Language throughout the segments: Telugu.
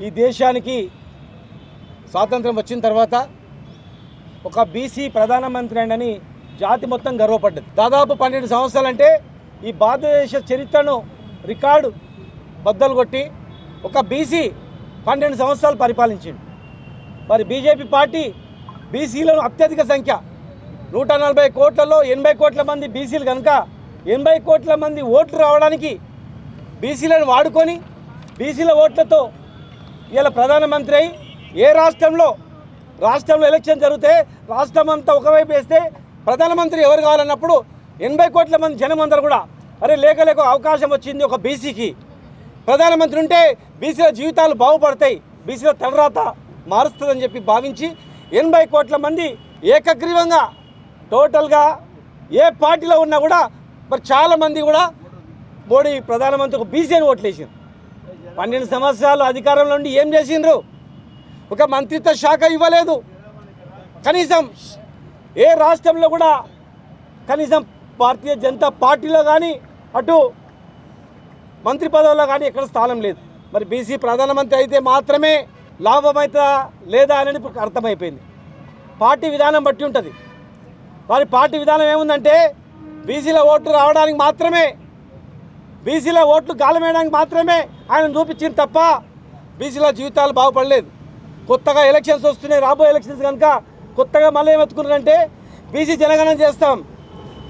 ఈ దేశానికి స్వాతంత్రం వచ్చిన తర్వాత ఒక బీసీ ప్రధానమంత్రి అని జాతి మొత్తం గర్వపడ్డది. దాదాపు 12 సంవత్సరాలంటే ఈ భారతదేశ చరిత్రను రికార్డు బద్దలు కొట్టి ఒక బీసీ 12 సంవత్సరాలు పరిపాలించింది. మరి బీజేపీ పార్టీ బీసీలను అత్యధిక సంఖ్య 140 కోట్లలో 80 కోట్ల మంది బీసీలు కనుక 80 కోట్ల మంది ఓట్లు రావడానికి బీసీలను వాడుకొని బీసీల ఓట్లతో ఇలా ప్రధానమంత్రి అయి ఏ రాష్ట్రంలో ఎలక్షన్ జరిగితే రాష్ట్రం అంతా ఒకవైపు వేస్తే ప్రధానమంత్రి ఎవరు కావాలన్నప్పుడు 80 కోట్ల మంది జనం అందరూ కూడా అరే లేక అవకాశం వచ్చింది ఒక బీసీకి ప్రధానమంత్రి ఉంటే బీసీల జీవితాలు బాగుపడతాయి, బీసీల తలరాత మారుస్తుందని చెప్పి భావించి 80 కోట్ల మంది ఏకగ్రీవంగా టోటల్గా ఏ పార్టీలో ఉన్నా కూడా మరి చాలామంది కూడా మోడీ ప్రధానమంత్రి ఒక బీసీని ఓట్లేసారు. 12 సంవత్సరాలు అధికారంలో ఉండి ఏం చేసిండ్రు? ఒక మంత్రిత్వ శాఖ ఇవ్వలేదు. కనీసం ఏ రాష్ట్రంలో కూడా కనీసం భారతీయ జనతా పార్టీలో కానీ అటు మంత్రి పదవుల్లో కానీ ఎక్కడ స్థానం లేదు. మరి బీసీ ప్రధానమంత్రి అయితే మాత్రమే లాభమైతే లేదా అనేది ఇప్పుడు అర్థమైపోయింది. పార్టీ విధానం బట్టి ఉంటుంది. వారి పార్టీ విధానం ఏముందంటే బీసీల ఓట్లు రావడానికి మాత్రమే, బీసీల ఓట్లు గాలమేయడానికి మాత్రమే ఆయన చూపించింది తప్ప బీసీల జీవితాలు బాగుపడలేదు. కొత్తగా ఎలక్షన్స్ వస్తున్నాయి, రాబోయే ఎలక్షన్స్ కనుక కొత్తగా మళ్ళీ ఏమెత్తుకున్నారంటే బీసీ జనగణన చేస్తాం,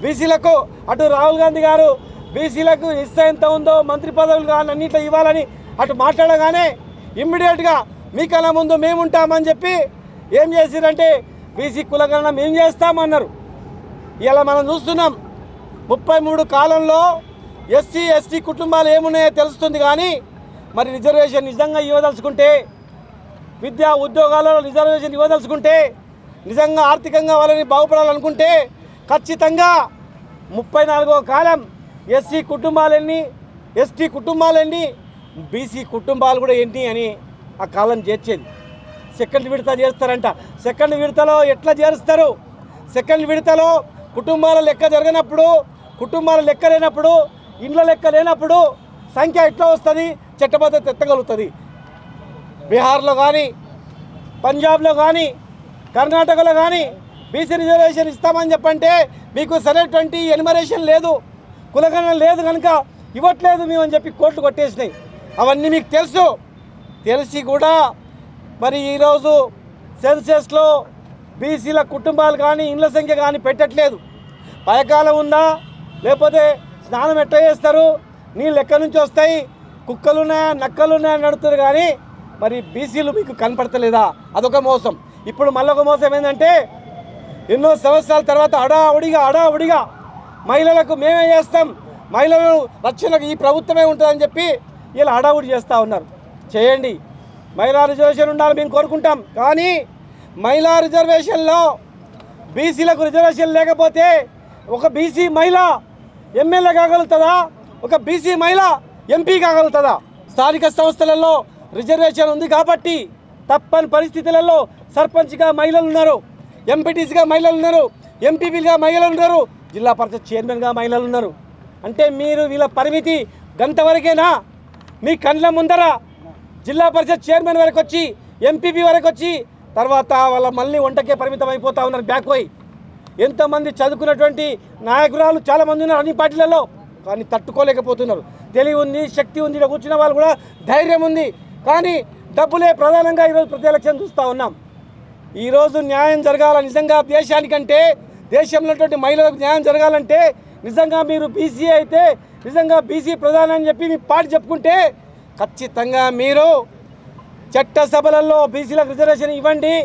బీసీలకు అటు రాహుల్ గాంధీ గారు బీసీలకు ఇస్తే ఎంత ఉందో మంత్రి పదవులు కానీ అన్నింటిలో ఇవ్వాలని అటు మాట్లాడగానే ఇమ్మీడియట్గా మీకన్నా ముందు మేముంటామని చెప్పి ఏం చేసిరంటే బీసీ కులగణన మేము చేస్తామన్నారు. ఇలా మనం చూస్తున్నాం 33 కాలంలో ఎస్సీ ఎస్టీ కుటుంబాలు ఏమున్నాయో తెలుస్తుంది. కానీ మరి రిజర్వేషన్ నిజంగా ఇవ్వదలుచుకుంటే, విద్యా ఉద్యోగాలలో రిజర్వేషన్ ఇవ్వదలుచుకుంటే, నిజంగా ఆర్థికంగా వాళ్ళని బాగుపడాలనుకుంటే ఖచ్చితంగా 34వ కాలం ఎస్సీ కుటుంబాలన్నీ, ఎస్టీ కుటుంబాలన్నీ, బీసీ కుటుంబాలు కూడా ఏంటి అని ఆ కాలం చేర్చేది. సెకండ్ విడత చేస్తారంట. సెకండ్ విడతలో ఎట్లా చేరుస్తారు? సెకండ్ విడతలో కుటుంబాల లెక్క జరగనప్పుడు, కుటుంబాల లెక్క లేనప్పుడు, ఇండ్ల లెక్క లేనప్పుడు సంఖ్య ఎట్లా వస్తుంది? చట్టబద్ధత ఎత్తగలుగుతుంది? బీహార్లో కానీ, పంజాబ్లో కానీ, కర్ణాటకలో కానీ బీసీ రిజర్వేషన్ ఇస్తామని చెప్పంటే మీకు సరైనటువంటి ఎన్యుమరేషన్ లేదు, కులగణన లేదు కనుక ఇవ్వట్లేదు మేము అని చెప్పి కోర్టు కొట్టేసినాయి. అవన్నీ మీకు తెలుసు. తెలిసి కూడా మరి ఈరోజు సెన్సెస్లో బీసీల కుటుంబాలు కానీ ఇండ్ల సంఖ్య కానీ పెట్టట్లేదు. పయకాలం ఉందా, లేకపోతే స్నానం ఎట్లా చేస్తారు, నీళ్ళు ఎక్కడి నుంచి వస్తాయి, కుక్కలున్నాయా నక్కలున్నాయా నడుతుంది. కానీ మరి బీసీలు మీకు కనపడతలేదా? అదొక మోసం. ఇప్పుడు మళ్ళొక మోసం ఏంటంటే ఎన్నో సంవత్సరాల తర్వాత అడావుడిగా మహిళలకు మేమే చేస్తాం, మహిళలను రక్షణకు ఈ ప్రభుత్వమే ఉంటుందని చెప్పి ఇలా హడావుడి చేస్తూ ఉన్నారు. చేయండి, మహిళా రిజర్వేషన్ ఉండాలి మేము కోరుకుంటాం. కానీ మహిళా రిజర్వేషన్లో బీసీలకు రిజర్వేషన్ లేకపోతే ఒక బీసీ మహిళ ఎమ్మెల్యే కాగలుగుతుందా? ఒక బీసీ మహిళ ఎంపీ కాగలుగుతుందా? స్థానిక సంస్థలలో రిజర్వేషన్ ఉంది కాబట్టి తప్పని పరిస్థితులలో సర్పంచ్గా మహిళలు ఉన్నారు, ఎంపీటీసీగా మహిళలు ఉన్నారు, ఎంపీపీలుగా మహిళలు ఉన్నారు, జిల్లా పరిషత్ చైర్మన్గా మహిళలు ఉన్నారు. అంటే మీరు వీళ్ళ పరిమితి గంట వరకేనా? మీ కండ్ల ముందర జిల్లా పరిషత్ చైర్మన్ వరకు వచ్చి, ఎంపీపీ వరకు వచ్చి, తర్వాత వాళ్ళ మళ్ళీ వంటకే పరిమితం అయిపోతూ ఉన్నారు బ్యాక్ పోయి. ఎంతోమంది చదువుకున్నటువంటి నాయకురాలు చాలామంది ఉన్నారు అన్ని పార్టీలలో, కానీ తట్టుకోలేకపోతున్నారు. తెలివి ఉంది, శక్తి ఉంది, ఇక్కడ కూర్చున్న వాళ్ళు కూడా ధైర్యం ఉంది. కానీ డబ్బులే ప్రధానంగా ఈరోజు ప్రతి ఎలక్షన్ చూస్తూ ఉన్నాం. ఈరోజు న్యాయం జరగాల నిజంగా దేశానికంటే, దేశంలో ఉన్నటువంటి మహిళలకు న్యాయం జరగాలంటే నిజంగా మీరు బీసీ అయితే, నిజంగా బీసీ ప్రధాని అని చెప్పి మీ పార్టీ చెప్పుకుంటే ఖచ్చితంగా మీరు చట్టసభలలో బీసీలకు రిజర్వేషన్ ఇవ్వండి.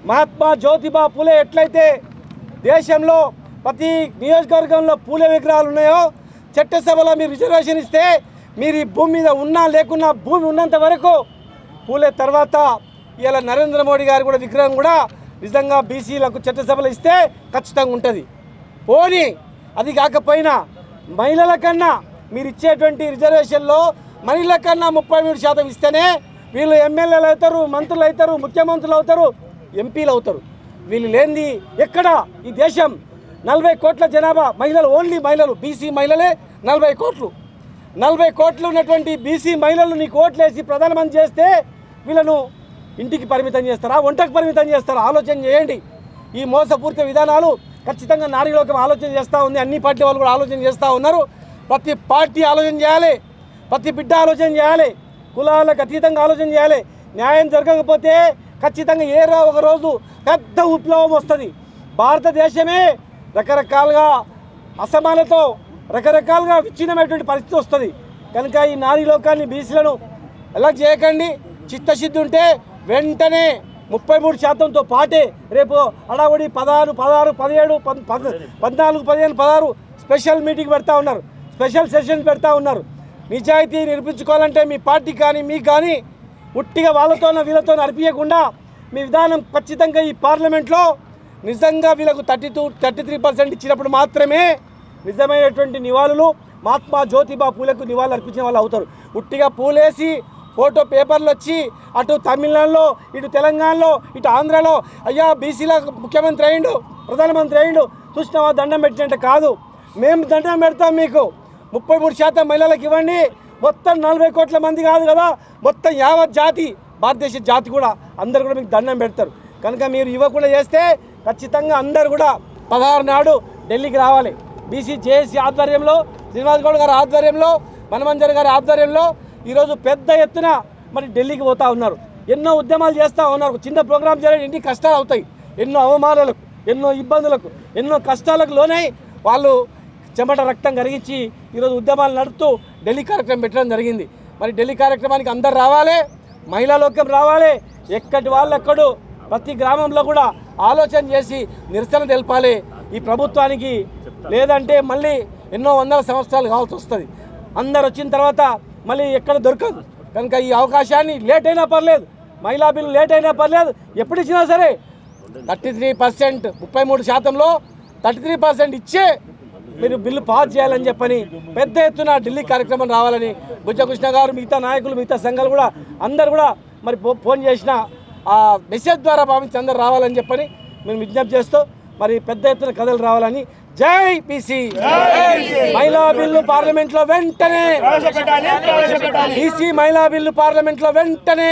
మహాత్మా జ్యోతిబా పూలే ఎట్లయితే దేశంలో ప్రతి నియోజకవర్గంలో పూలే విగ్రహాలు ఉన్నాయో చట్టసభలో మీరు రిజర్వేషన్ ఇస్తే మీరు ఈ భూమి మీద ఉన్నా లేకున్నా భూమి ఉన్నంత వరకు పూలే తర్వాత ఇలా నరేంద్ర మోడీ గారు కూడా విగ్రహం కూడా నిజంగా బీసీలకు చట్టసభలో ఇస్తే ఖచ్చితంగా ఉంటుంది. పోనీ అది కాకపోయినా మహిళల కన్నా మీరు ఇచ్చేటువంటి రిజర్వేషన్లో మహిళల కన్నా 33% ఇస్తేనే వీళ్ళు ఎమ్మెల్యేలు అవుతారు, మంత్రులు అవుతారు, ముఖ్యమంత్రులు అవుతారు, ఎంపీలు అవుతారు. వీళ్ళు లేనిది ఎక్కడ ఈ దేశం? 40 కోట్ల జనాభా మహిళలు, ఓన్లీ మహిళలు, బీసీ మహిళలే 40 కోట్లు. 40 కోట్లు ఉన్నటువంటి బీసీ మహిళలు నీకు ఓట్లేసి ప్రధానమంత్రి చేస్తే వీళ్ళను ఇంటికి పరిమితం చేస్తారా, వంటకు పరిమితం చేస్తారా? ఆలోచన చేయండి. ఈ మోసపూరిత విధానాలు ఖచ్చితంగా నారీలోకం ఆలోచన చేస్తూ ఉంది. అన్ని పార్టీ వాళ్ళు కూడా ఆలోచన చేస్తూ ఉన్నారు. ప్రతి పార్టీ ఆలోచన చేయాలి, ప్రతి బిడ్డ ఆలోచన చేయాలి, కులాలకు అతీతంగా ఆలోచన చేయాలి. న్యాయం జరగకపోతే ఖచ్చితంగా ఒక రోజు పెద్ద విప్లవం వస్తుంది. భారతదేశమే రకరకాలుగా అసమానతో రకరకాలుగా విచ్ఛిన్నమైనటువంటి పరిస్థితి వస్తుంది. కనుక ఈ నారీ లోకాన్ని బీసీలను ఎలా చేయకండి. చిత్తశుద్ధి ఉంటే వెంటనే 33%తో పాటే రేపు అడావుడి 16, 17, 14, 15, 16 స్పెషల్ మీటింగ్ పెడతా ఉన్నారు, స్పెషల్ సెషన్స్ పెడతా ఉన్నారు. నిజాయితీ నిరూపించుకోవాలంటే మీ పార్టీ కానీ మీకు కానీ ఉట్టిగా వాళ్ళతోనో వీళ్ళతో అర్పించకుండా మీ విధానం ఖచ్చితంగా ఈ పార్లమెంట్లో నిజంగా వీళ్ళకు 33% ఇచ్చినప్పుడు మాత్రమే నిజమైనటువంటి నివాళులు మహాత్మా జ్యోతిబా పూలకు నివాళులు అర్పించిన వాళ్ళు అవుతారు. ఉట్టిగా పూలేసి ఫోటో పేపర్లు వచ్చి అటు తమిళనాడులో, ఇటు తెలంగాణలో, ఇటు ఆంధ్రాలో అయ్యా బీసీల ముఖ్యమంత్రి అయ్యిండు, ప్రధానమంత్రి అయ్యిండు, చూసినావా దండం పెట్టినట్టు కాదు. మేము దండం పెడతాం మీకు. 33% మహిళలకు ఇవ్వండి. మొత్తం 40 కోట్ల మంది కాదు కదా, మొత్తం యావత్ జాతి, భారతదేశ జాతి కూడా అందరు కూడా మీకు దండం పెడతారు. కనుక మీరు ఇవ్వకుండా చేస్తే ఖచ్చితంగా అందరు కూడా 16 నాడు ఢిల్లీకి రావాలి. బీసీ జేఏసీ ఆధ్వర్యంలో, శ్రీనివాస్ గౌడ్ గారి ఆధ్వర్యంలో, మనమంజర్ గారి ఆధ్వర్యంలో ఈరోజు పెద్ద ఎత్తున మరి ఢిల్లీకి పోతూ ఉన్నారు. ఎన్నో ఉద్యమాలు చేస్తూ ఉన్నారు. చిన్న ప్రోగ్రాం చేయాలి, ఎన్ని కష్టాలు అవుతాయి, ఎన్నో అవమానాలకు, ఎన్నో ఇబ్బందులకు, ఎన్నో కష్టాలకు లోనై వాళ్ళు చెమట రక్తం కరిగించి ఈరోజు ఉద్యమాలు నడుపుతూ ఢిల్లీ కార్యక్రమం పెట్టడం జరిగింది. మరి ఢిల్లీ కార్యక్రమానికి అందరు రావాలి, మహిళా లోకం రావాలి, ఎక్కడి వాళ్ళు ఎక్కడు ప్రతి గ్రామంలో కూడా ఆలోచన చేసి నిరసన తెలపాలి ఈ ప్రభుత్వానికి. లేదంటే మళ్ళీ ఎన్నో వందల సంవత్సరాలు కావాల్సి వస్తుంది. అందరు వచ్చిన తర్వాత మళ్ళీ ఎక్కడ దొరకదు. కనుక ఈ అవకాశాన్ని లేట్ అయినా పర్లేదు, మహిళా బిల్లు లేట్ అయినా పర్లేదు, ఎప్పుడు ఇచ్చినా సరే 33%, 33%లో 33% ఇచ్చే మీరు బిల్లు పాస్ చేయాలని చెప్పని పెద్ద ఎత్తున ఢిల్లీ కార్యక్రమం రావాలని బుజ్జకృష్ణ గారు, మిగతా నాయకులు, మిగతా సంఘాలు కూడా అందరు కూడా మరి ఫోన్ చేసిన ఆ మెసేజ్ ద్వారా భావించి అందరు రావాలని చెప్పని మేము విజ్ఞప్తి చేస్తూ మరి పెద్ద ఎత్తున కథలు రావాలని. జై బీసీ. మహిళా బిల్లు పార్లమెంట్లో వెంటనే, బీసీ మహిళా బిల్లు పార్లమెంట్లో వెంటనే.